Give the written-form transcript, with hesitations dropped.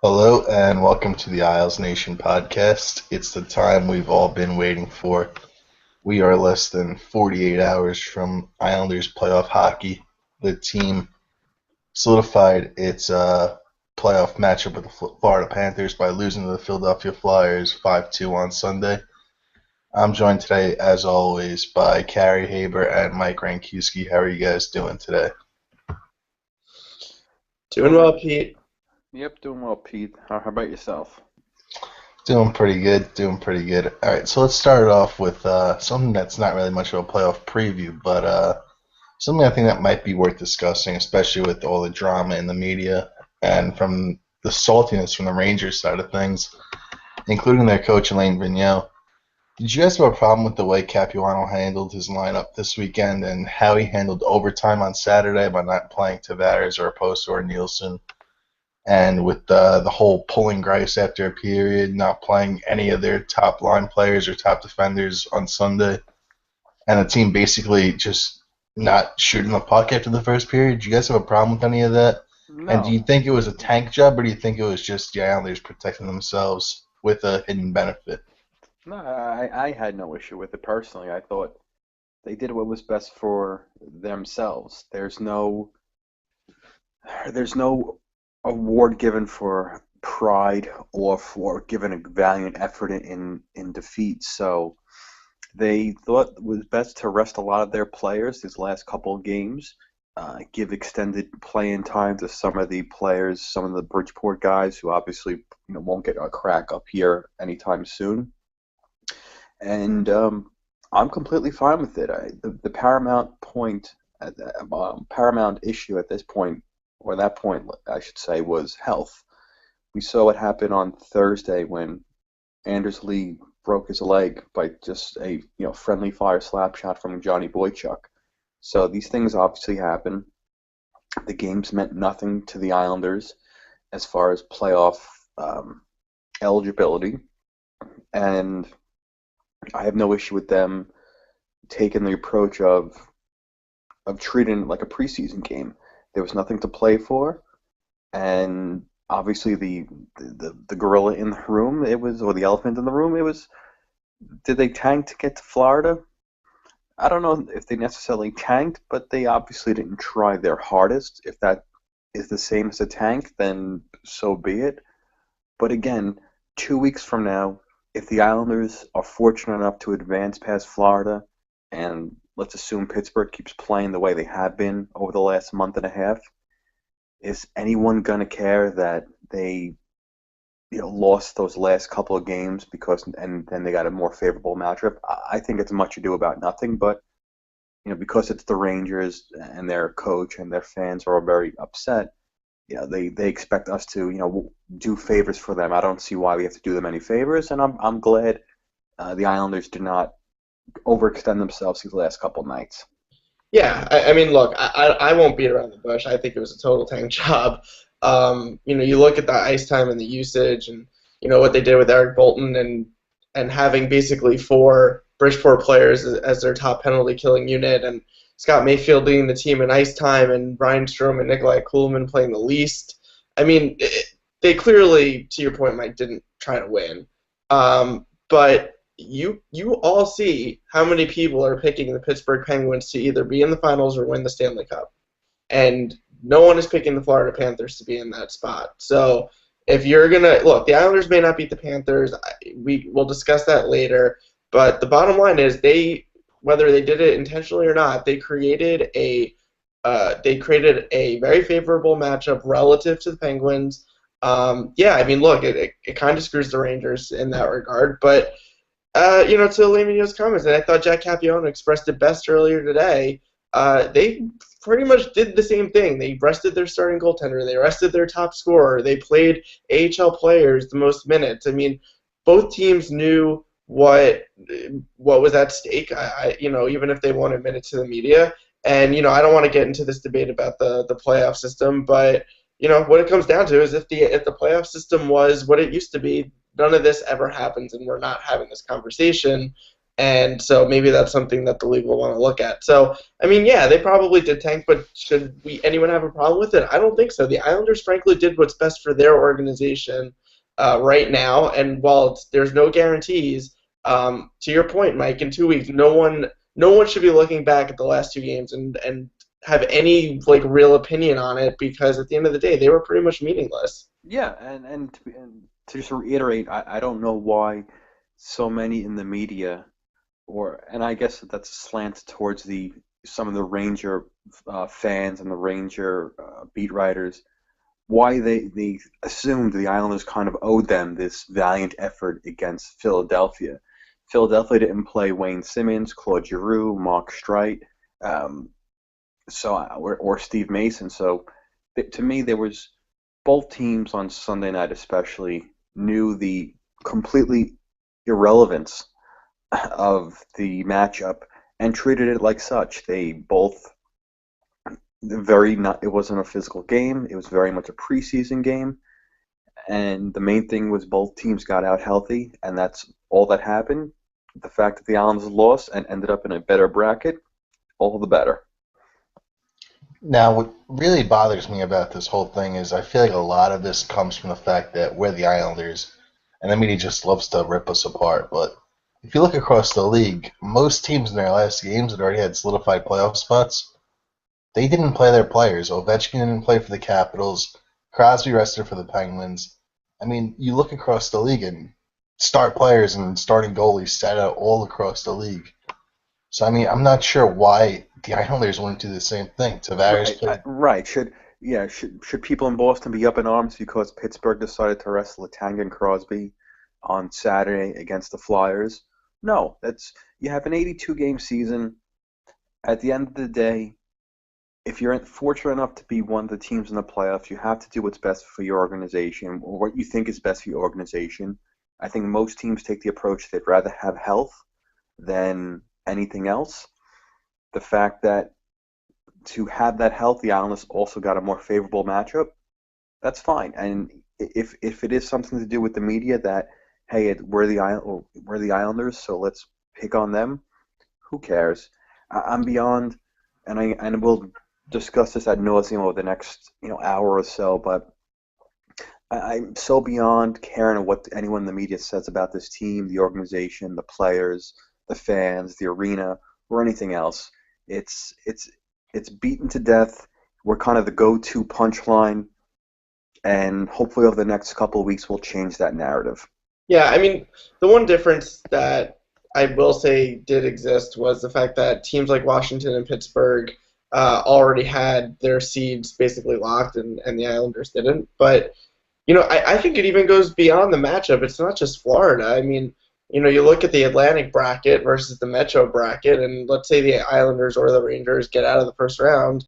Hello and welcome to the IslesNation podcast. It's the time we've all been waiting for. We are less than 48 hours from Islanders playoff hockey. The team solidified its playoff matchup with the Florida Panthers by losing to the Philadelphia Flyers 5-2 on Sunday. I'm joined today, as always, by Carey Haber and Mike Rankiewski. How are you guys doing today? Doing well, Pete. Yep, doing well, Pete. How about yourself? Doing pretty good, doing pretty good. All right, so let's start it off with something that's not really much of a playoff preview, but something I think that might be worth discussing, especially with all the drama in the media and from the saltiness from the Rangers side of things, including their coach Alain Vigneault. Did you guys have a problem with the way Capuano handled his lineup this weekend and how he handled overtime on Saturday by not playing Tavares or Oposo or Nielsen? And with the whole pulling Grice after a period, not playing any of their top line players or top defenders on Sunday, and the team basically just not shooting the puck after the first period. Do you guys have a problem with any of that? And do you No, think it was a tank job, or do you think it was just the Islanders protecting themselves with a hidden benefit? no, I had no issue with it personally. I thought they did what was best for themselves. There's no award given for pride or for giving a valiant effort in defeat. So they thought it was best to rest a lot of their players these last couple of games, give extended playing time to some of the players, some of the Bridgeport guys who obviously won't get a crack up here anytime soon. And I'm completely fine with it. The paramount point, paramount issue at this point, or that point, I should say, was health. We saw what happened on Thursday when Anders Lee broke his leg by just a friendly fire slap shot from Johnny Boychuk. So these things obviously happen. The games meant nothing to the Islanders as far as playoff eligibility, and I have no issue with them taking the approach of treating it like a preseason game. There was nothing to play for, and obviously the gorilla in the room, it was, or the elephant in the room, it was, did they tank to get to Florida? I don't know if they necessarily tanked, but they obviously didn't try their hardest. If that is the same as a tank, then so be it. But again, 2 weeks from now, if the Islanders are fortunate enough to advance past Florida, and let's assume Pittsburgh keeps playing the way they have been over the last month and a half, is anyone going to care that they lost those last couple of games because and then they got a more favorable matchup? I think it's much ado about nothing, but because it's the Rangers and their coach and their fans are all very upset. They expect us to do favors for them. I don't see why we have to do them any favors, and I'm glad the Islanders did not overextend themselves these last couple nights. Yeah, I mean, look, I won't beat around the bush. I think it was a total tank job. You look at the ice time and the usage, and what they did with Eric Bolton and having basically four Bridgeport players as their top penalty killing unit, and Scott Mayfield leading the team in ice time, and Brian Strom and Nikolai Kuhlman playing the least. I mean, they clearly, to your point, Mike, didn't try to win. But you all see how many people are picking the Pittsburgh Penguins to either be in the finals or win the Stanley Cup. And no one is picking the Florida Panthers to be in that spot. So if you're going to – look, the Islanders may not beat the Panthers. We will discuss that later. But the bottom line is whether they did it intentionally or not, they created a very favorable matchup relative to the Penguins. I mean, look, it kind of screws the Rangers in that regard. But, to Alain Vigneault's comments, and I thought Jack Capuano expressed it best earlier today, they pretty much did the same thing. They rested their starting goaltender. They rested their top scorer. They played AHL players the most minutes. I mean, both teams knew what was at stake. Even if they won't admit it to the media. And I don't want to get into this debate about the playoff system, but what it comes down to is if the playoff system was what it used to be, none of this ever happens, and we're not having this conversation. And so maybe that's something that the league will want to look at. So, I mean, yeah, they probably did tank, but should anyone have a problem with it? I don't think so. The Islanders, frankly, did what's best for their organization right now. And while there's no guarantees, to your point, Mike, in 2 weeks, no one should be looking back at the last two games and have any like real opinion on it, because at the end of the day, they were pretty much meaningless. Yeah, and to just reiterate, I don't know why so many in the media, and I guess that's a slant towards some of the Ranger fans and the Ranger beat writers, why they assumed the Islanders kind of owed them this valiant effort against Philadelphia. Philadelphia didn't play Wayne Simmons, Claude Giroux, Mark Streit, um, or Steve Mason. So to me, there was both teams on Sunday night especially knew the completely irrelevance of the matchup and treated it like such. They both very not. It wasn't a physical game. It was very much a preseason game, and the main thing was both teams got out healthy, and that's all that happened. The fact that the Islanders lost and ended up in a better bracket, all the better. Now, what really bothers me about this whole thing is I feel like a lot of this comes from the fact that we're the Islanders, and the media just loves to rip us apart. But if you look across the league, most teams in their last games that already had solidified playoff spots, they didn't play their players. Ovechkin didn't play for the Capitals. Crosby rested for the Penguins. I mean, you look across the league and start players and starting goalies sat out all across the league. So, I mean, I'm not sure why the Islanders wouldn't do the same thing. Tavares played. Right. Should people in Boston be up in arms because Pittsburgh decided to rest Letang and Crosby on Saturday against the Flyers? No. You have an 82 game season. At the end of the day, if you're fortunate enough to be one of the teams in the playoffs, you have to do what's best for your organization or what you think is best for your organization. I think most teams take the approach they'd rather have health than anything else. The fact that to have that health, the Islanders also got a more favorable matchup, that's fine. And if it is something to do with the media that, hey, we're the Islanders, so let's pick on them, who cares? I'm beyond, and we'll discuss this ad nauseum over the next hour or so, but I'm so beyond caring what anyone in the media says about this team, the organization, the players, the fans, the arena, or anything else. It's beaten to death. We're kind of the go-to punchline, and hopefully over the next couple of weeks we'll change that narrative. Yeah, I mean, the one difference that I will say did exist was the fact that teams like Washington and Pittsburgh already had their seeds basically locked, and the Islanders didn't. But I think it even goes beyond the matchup. It's not just Florida. I mean, you look at the Atlantic bracket versus the Metro bracket, and let's say the Islanders or the Rangers get out of the first round.